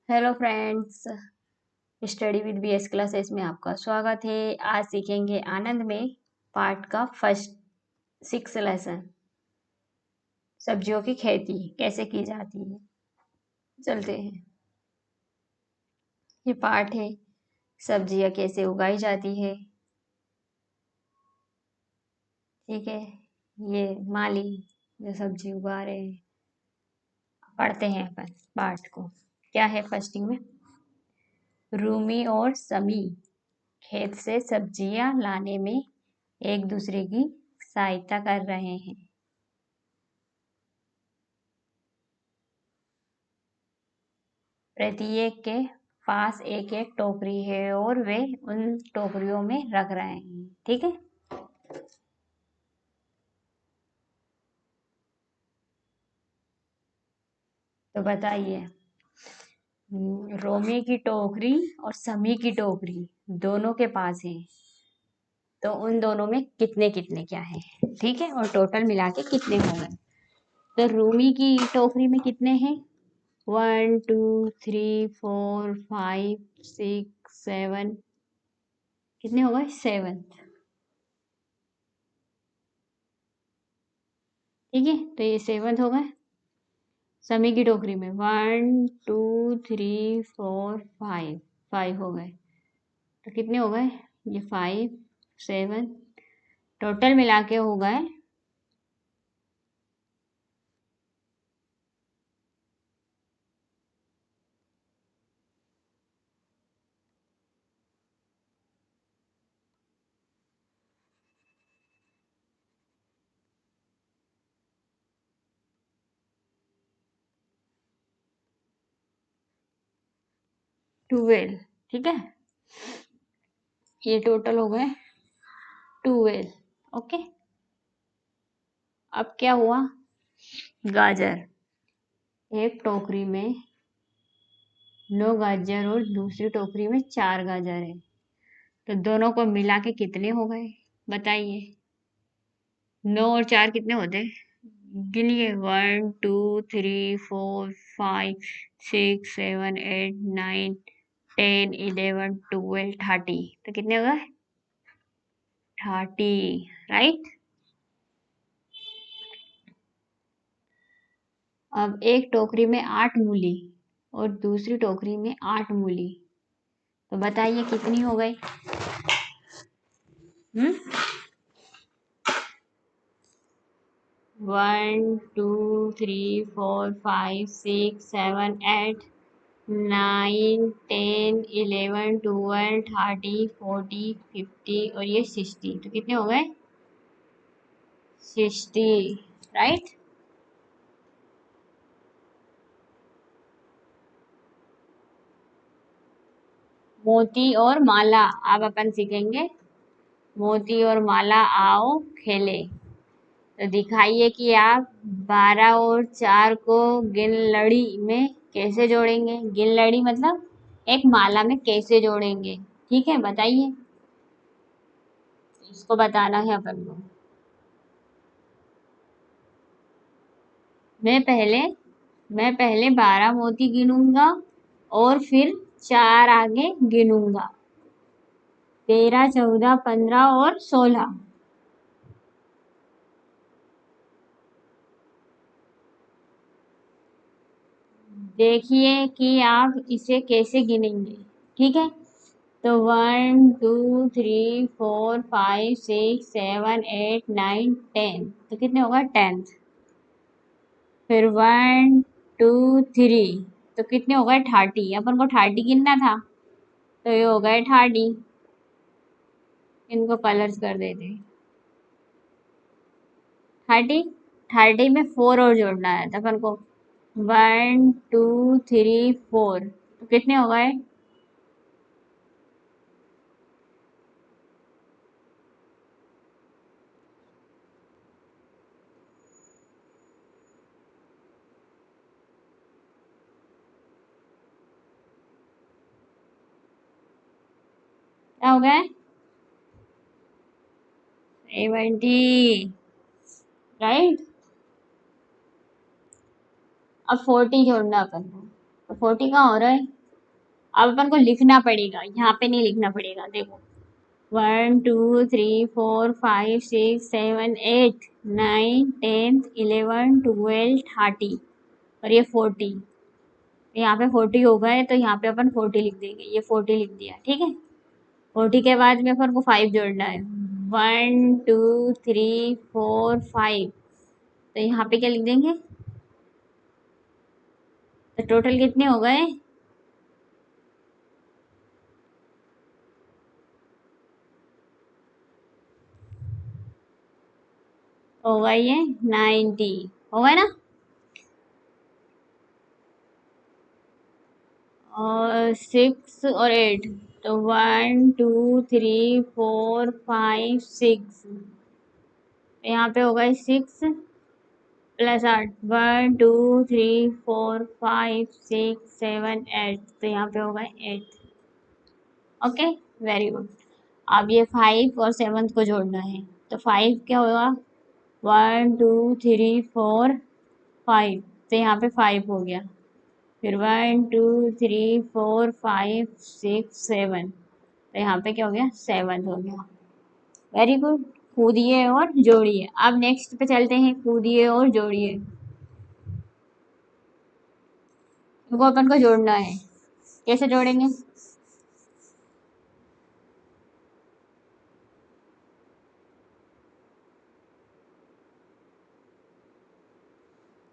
Hello friends, study with BS classes में आपका स्वागत है। आज सीखेंगे आनंद में पार्ट का फर्स्ट 6 लेसन, सब्जियों की खेती कैसे की जाती है। चलते हैं। ये पार्ट है, सब्जियां कैसे उगाई जाती है। ठीक है, ये माली जो सब्जी उगा रहे हैं। पढ़ते हैं अपन पार्ट को। क्या है फर्स्टिंग में, रूमी और समी खेत से सब्जियां लाने में एक दूसरे की सहायता कर रहे हैं। प्रत्येक के पास एक एक टोकरी है और वे उन टोकरियों में रख रहे हैं। ठीक है, तो बताइए, रोमी की टोकरी और समी की टोकरी दोनों के पास है, तो उन दोनों में कितने कितने क्या है। ठीक है, और टोटल मिला के कितने हो गए। तो रूमी की टोकरी में कितने हैं, 1 2 3 4 5 6 7। कितने हो गए, 7। ठीक है, तो ये 7 हो गए। समी की टोकरी में 1 2 3 4 5, 5 हो गए। तो कितने हो गए, ये 5 7 टोटल मिला के हो गए 12। ठीक है, ये टोटल हो गए 12। ओके, अब क्या हुआ, गाजर। एक टोकरी में 9 गाजर और दूसरी टोकरी में 4 गाजर है, तो दोनों को मिला के कितने हो गए बताइए। 9 और 4 कितने होते हैं, गिनिए। 1 2 3 4 5 6 7 8 9 10 11 12 13। तो कितने हो गए, 30। राइट। अब एक टोकरी में 8 मूली और दूसरी टोकरी में 8 मूली, तो बताइए कितनी हो गई। हम्म 1 2 3 4 5 6 7 8 9 10 11 12 13 14 15 और ये 60, तो कितने हो गए, 60। राइट। मोती और माला अब अपन सीखेंगे। मोती और माला आओ खेले, तो दिखाइए कि आप 12 और 4 को गिन लड़ी में कैसे जोड़ेंगे। गिन लड़ी मतलब एक माला में कैसे जोड़ेंगे। ठीक है, बताइए, इसको बताना है अपन को। मैं पहले मैं पहले 12 मोती गिनूंगा और फिर 4 आगे गिनूंगा, 13 14 15 और 16। देखिए कि आप इसे कैसे गिनेंगे। ठीक है, तो 1 2 3 4 5 6 7 8 9 10, तो कितने होगा, 10। फिर 1 2 3, तो कितने हो गए, 30। अपन को 30 गिनना था, तो ये हो गए 30। इनको कलर्स कर देते। 30 30 में 4 और जोड़ना है, तो अपन को 1 2 3 4, तो कितने हो गए, क्या हो गए, 70। राइट। अब 40 जोड़ना अपन को, तो 40 कहाँ हो रहा है, अब अपन को लिखना पड़ेगा, यहाँ पे नहीं लिखना पड़ेगा। देखो 1 2 3 4 5 6 7 8 9 10 11 12 13 और ये 40। यहाँ पे 40 हो गए तो यहाँ पे अपन 40 लिख देंगे, ये 40 लिख दिया, ठीक है। 40 के बाद में अपन को 5 जोड़ना है, 1 2 3 4 5। तो यहाँ पे क्या लिख देंगे, तो टोटल कितने हो गए, होगा ये 90, होगा ना। और 6 और 8, तो 1 2 3 4 5 6, यहाँ पे होगा 6 प्लस 8, 1 2 3 4 5 6 7 8, तो यहाँ पे होगा 8। Okay, very good. अब ये 5 और 7 को जोड़ना है, तो 5 क्या होगा, 1 2 3 4 5, तो यहाँ पे 5 हो गया। फिर 1 2 3 4 5 6 7, तो यहाँ पे क्या हो गया, 7 हो गया। Very good. कूदिए और जोड़िए। अब नेक्स्ट पे चलते हैं, कूदिए और जोड़िए। इनको अपन को जोड़ना है, कैसे जोड़ेंगे,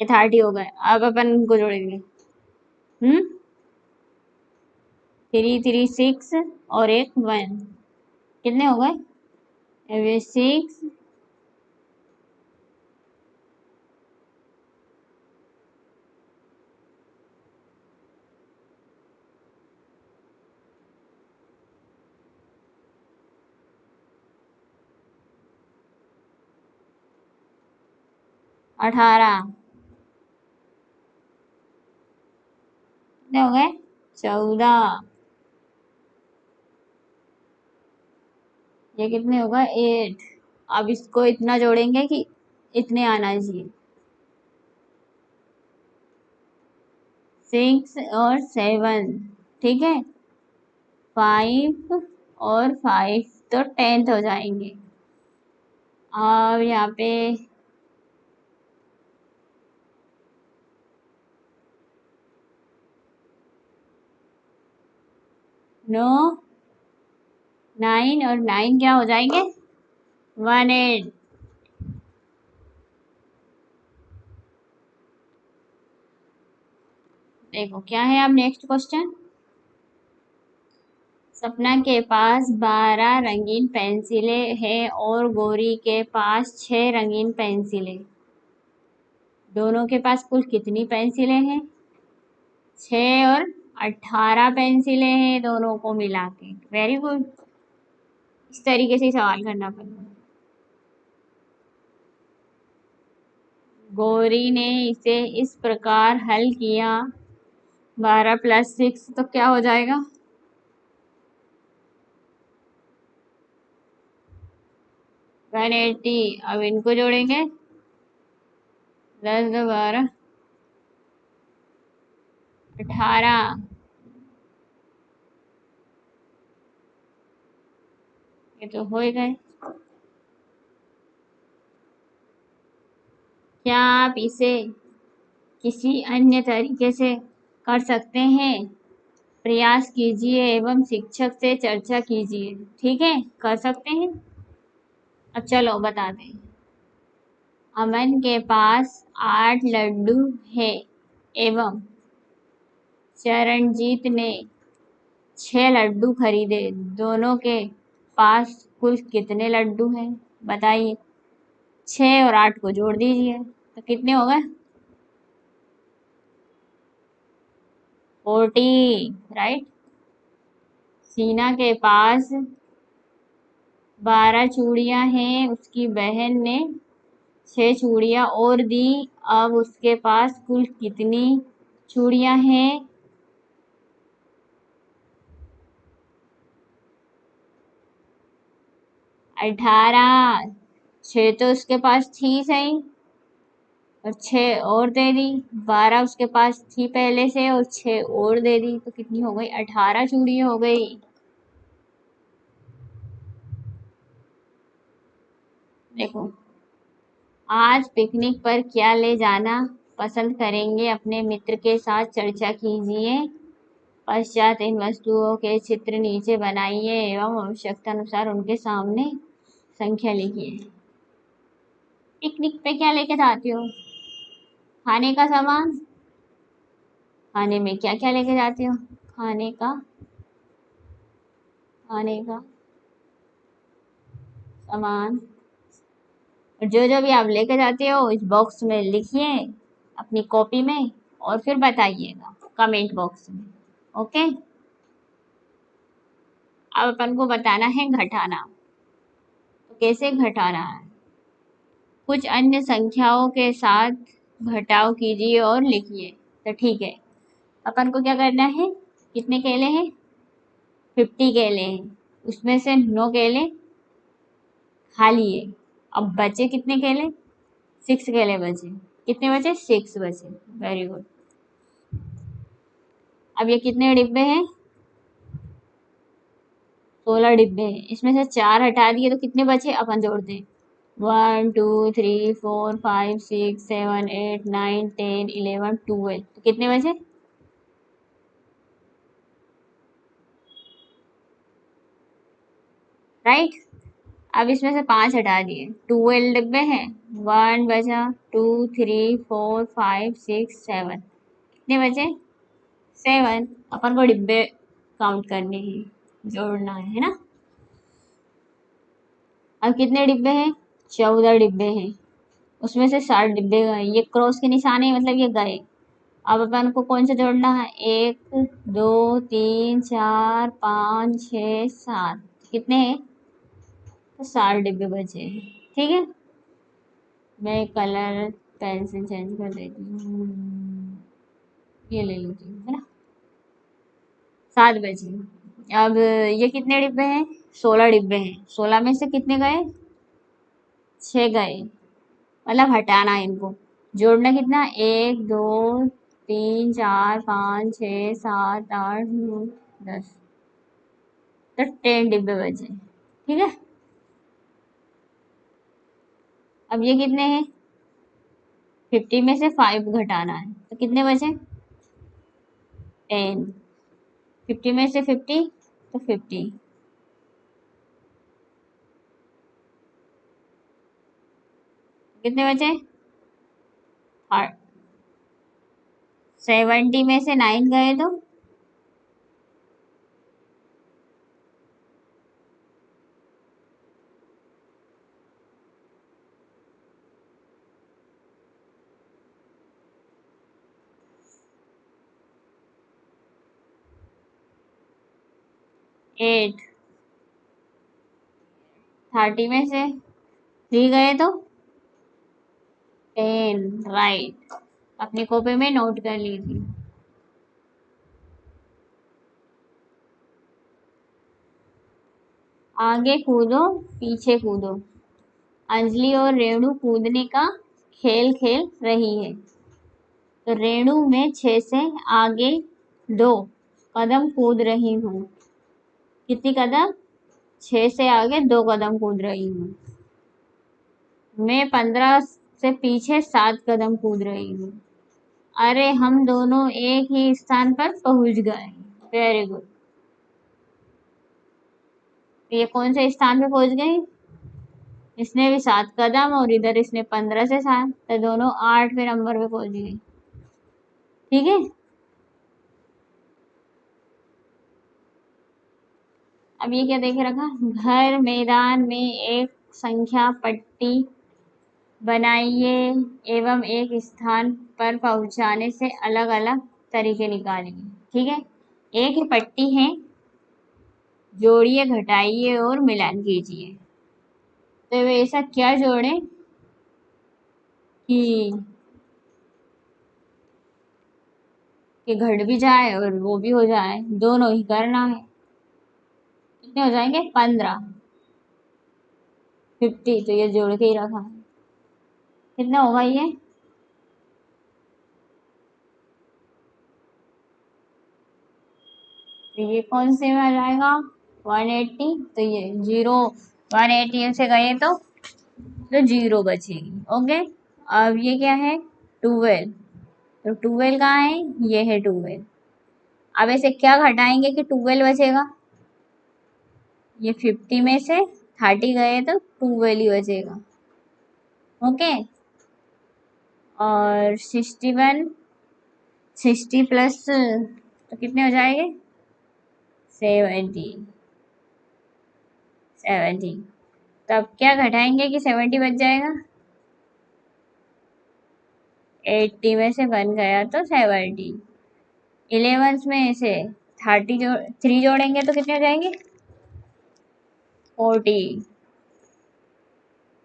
ये 30 हो गए, अब अपन इनको जोड़ेंगे। 3 3 6 और एक 1, कितने हो गए, 6 18, कितने हो गए, 14, ये कितने होगा, 8। अब इसको इतना जोड़ेंगे कि इतने आना चाहिए, 6 और 7, ठीक है, 5 और 5 तो 10 हो जाएंगे। अब यहाँ पे 9 9 और 9 क्या हो जाएंगे, 18। देखो क्या है अब नेक्स्ट क्वेश्चन। सपना के पास 12 रंगीन पेंसिलें हैं और गौरी के पास 6 रंगीन पेंसिलें, दोनों के पास कुल कितनी पेंसिलें हैं, 6 और 18 पेंसिलें हैं दोनों को मिला के। वेरी गुड, इस तरीके से सवाल करना पड़ेगा। गौरी ने इसे इस प्रकार हल किया, 12 + 6 तो क्या हो जाएगा, 180। अब इनको जोड़ेंगे, 10 2 12 18, ये तो हो ही गए। क्या आप इसे किसी अन्य तरीके से कर सकते हैं, प्रयास कीजिए एवं शिक्षक से चर्चा कीजिए, ठीक है, कर सकते हैं। अब चलो बता दें। अमन के पास 8 लड्डू है एवं चरणजीत ने 6 लड्डू खरीदे, दोनों के पास कुल कितने लड्डू हैं, बताइए। 6 और 8 को जोड़ दीजिए, तो कितने हो गए, 40, राइट। सीना के पास 12 चूड़ियां हैं, उसकी बहन ने 6 चूड़ियां और दी, अब उसके पास कुल कितनी चूड़ियां हैं, 18। 6 तो उसके पास थी सही, और 6 और दे दी, 12 उसके पास थी पहले से और 6 और दे दी, तो कितनी हो गई? 18 चूड़ियां हो गई। देखो, आज पिकनिक पर क्या ले जाना पसंद करेंगे? अपने मित्र के साथ चर्चा कीजिए। पश्चात इन वस्तुओं के चित्र नीचे बनाइए एवं आवश्यकता अनुसार उनके सामने संख्या लिखिए। पिकनिक पे क्या लेके जाते हो? खाने का सामान। खाने में क्या क्या लेके जाते हो? खाने का, खाने का सामान। और जो जो भी आप लेके जाते हो इस बॉक्स में लिखिए अपनी कॉपी में और फिर बताइएगा कमेंट बॉक्स में। ओके। अब अपन को बताना है घटाना। तो कैसे घटाना है? कुछ अन्य संख्याओं के साथ घटाव कीजिए और लिखिए। तो ठीक है, अपन को क्या करना है? कितने केले हैं? 50 केले हैं, उसमें से 9 केले खा लिए। अब बचे कितने केले? 6 केले बचे। कितने बचे? 6 बचे। Very good. अब ये कितने डिब्बे हैं? 16 डिब्बे हैं, इसमें से 4 हटा दिए तो कितने बचे? अपन जोड़ दें। 1 2 3 4 5 6 7 8 9 10 11 12, तो कितने बचे? राइट। अब इसमें से 5 हटा दिए, 12 डिब्बे हैं, 1 बचा, 2 3 4 5 6 7, कितने बचे? 7। अपन को डिब्बे काउंट करने हैं, जोड़ना है ना। अब कितने डिब्बे हैं? 14 डिब्बे हैं, उसमें से 7 डिब्बे गए। ये क्रॉस के निशान है, मतलब ये गए। अब अपन को कौन सा जोड़ना है? 1 2 3 4 5 6 7, कितने हैं? तो 7 डिब्बे बचे हैं। ठीक है, मैं कलर पेंसिल चेंज कर देती हूँ, ये ले लेती हूँ, है ना। 7 बचे। अब ये कितने डिब्बे हैं? 16 डिब्बे हैं, 16 में से कितने गए? 6 गए, मतलब हटाना है इनको। जोड़ना कितना? 1 2 3 4 5 6 7 8 9 10, तो 10 डिब्बे बचे। ठीक है। अब ये कितने हैं? 50 में से 5 घटाना है, तो कितने बचे? 10। 50 में से 50, तो 50, कितने बचे? 70 में से 9 गए तो 8। 30 में से 3 गए तो 10। राइट, अपनी कॉपी में नोट कर लीजिए। आगे कूदो पीछे कूदो। अंजलि और रेणु कूदने का खेल खेल रही है। तो रेणु में 6 से आगे 2 कदम कूद रही हूँ। कितनी कदम? 6 से आगे 2 कदम कूद रही हूँ। मैं 15 से पीछे 7 कदम कूद रही हूँ। अरे हम दोनों एक ही स्थान पर पहुंच गए। Very good. तो ये कौन से स्थान पे पहुंच गई? इसने भी 7 कदम और इधर इसने 15 से 7, तो दोनों 8वें नंबर पे पहुंच गई। ठीक है। अब ये क्या देखे रखा? घर मैदान में एक संख्या पट्टी बनाइए एवं एक स्थान पर पहुंचाने से अलग अलग तरीके निकालिए। ठीक है, एक ही पट्टी है, जोड़िए घटाइए और मिलान कीजिए। तो वे ऐसा क्या जोड़े कि घट भी जाए और वो भी हो जाए, दोनों ही करना है। कितने हो जाएंगे? 15। 50, तो ये जोड़ के ही रखा है। कितना होगा ये? तो ये कौन से में आ जाएगा 180, तो ये 0 180 से गए तो 0 बचेगी। ओके, अब ये क्या है 12, तो 12 कहाँ है, ये है 12। अब इसे क्या घटाएंगे कि 12 बचेगा, ये 50 में से 30 गए तो 12 ही बचेगा। ओके, और 61 60 प्लस तो कितने हो जाएंगे 70 70। तब क्या घटाएंगे कि 70 बच जाएगा, 80 में से 1 गया तो 70। 11 में से 3 जोड़ेंगे तो कितने हो जाएंगे 40,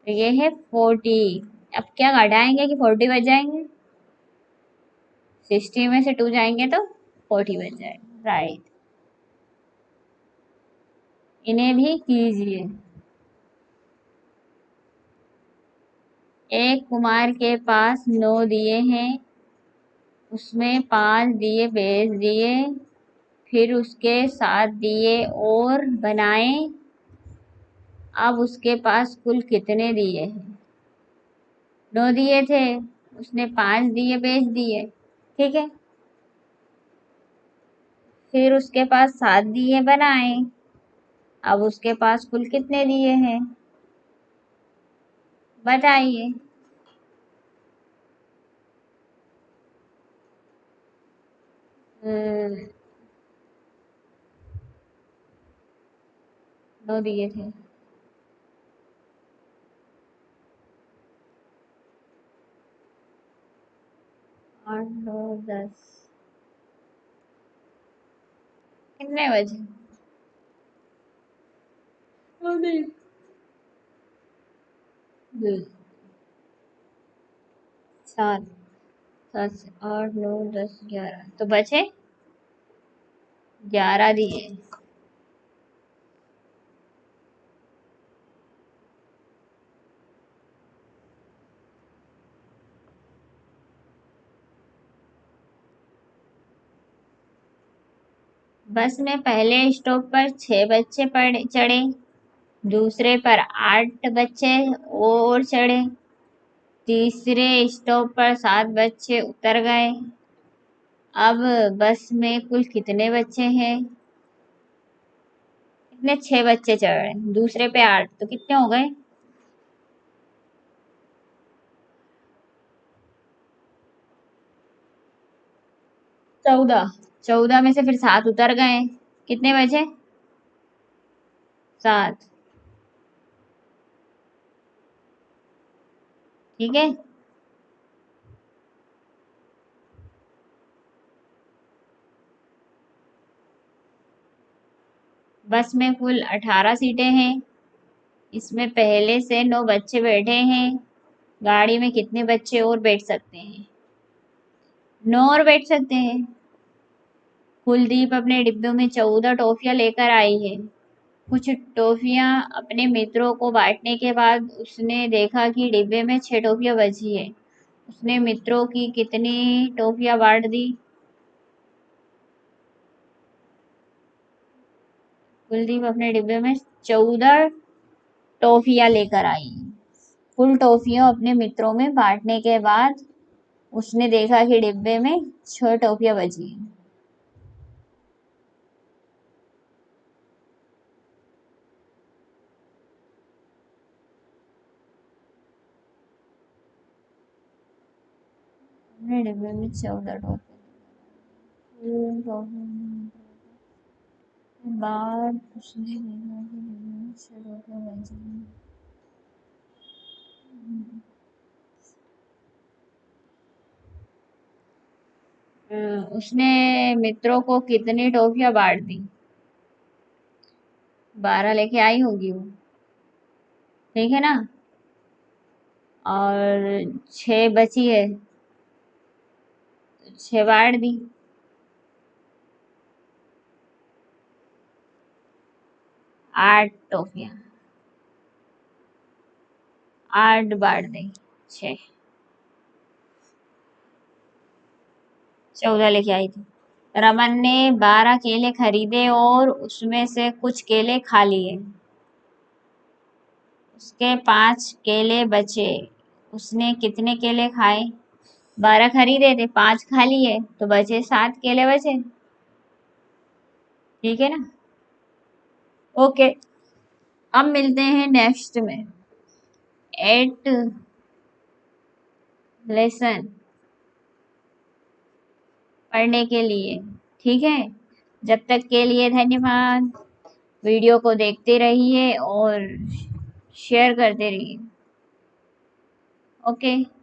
तो ये है 40। अब क्या घटाएंगे कि 40 बच जाएंगे, 60 में से 2 जाएंगे तो 40 बच जाएगा। राइट, इन्हें भी कीजिए। एक कुमार के पास 9 दिए हैं, उसमें 5 दिए बेच दिए, फिर उसके 7 दिए और बनाए, अब उसके पास कुल कितने दिए हैं। 9 दिए थे, उसने 5 दिए बेच दिए, ठीक है, फिर उसके पास 7 दिए बनाए, अब उसके पास कुल कितने दिए हैं बताइए। हम्म, 9 दिए थे, 8 9 10, कितने बजे 7 7 से 8 9 10 11, तो बचे 11 दिए। बस में पहले स्टॉप पर 6 बच्चे चढ़े, दूसरे पर 8 बच्चे और चढ़े, तीसरे स्टॉप पर 7 बच्चे उतर गए। अब बस में कुल कितने बच्चे हैं, कितने 6 बच्चे चढ़े, दूसरे पे 8, तो कितने हो गए 14। 14 में से फिर 7 उतर गए, कितने बचे 7, ठीक है। बस में कुल 18 सीटें हैं, इसमें पहले से 9 बच्चे बैठे हैं, गाड़ी में कितने बच्चे और बैठ सकते हैं, 9 और बैठ सकते हैं। कुलदीप अपने डिब्बे में 14 टॉफियां लेकर आई है, कुछ टॉफियां अपने मित्रों को बांटने के बाद उसने देखा कि डिब्बे में 6 टॉफियां बची है, उसने मित्रों की कितनी टॉफियां बांट दी। कुलदीप अपने डिब्बे में 14 टॉफियां लेकर आई, कुल टॉफियां अपने मित्रों में बांटने के बाद उसने देखा कि डिब्बे में 6 टॉफियां बची हैं। अपने डिब्बे में 14 टॉफियां बाद उसने देखा कि डिब्बे में 6 टॉफियां बची हैं। उसने मित्रों को कितनी टॉफियां बांट दी, 12 लेके आई होगी वो, ठीक है ना, और 6 बची है, 6 बांट दी, 8 टॉफियां, 8 बांट दी, 6, 14 लेके आई थी। रमन ने 12 केले खरीदे और उसमें से कुछ केले खा लिए। उसके 5 केले बचे। उसने कितने केले खाए? 12 खरीदे थे, 5 खा लिए, तो बचे 7 केले बचे। ठीक है ना? ओके, अब मिलते हैं नेक्स्ट में 8 लेसन पढ़ने के लिए। ठीक है, जब तक के लिए धन्यवाद। वीडियो को देखते रहिए और शेयर करते रहिए। ओके।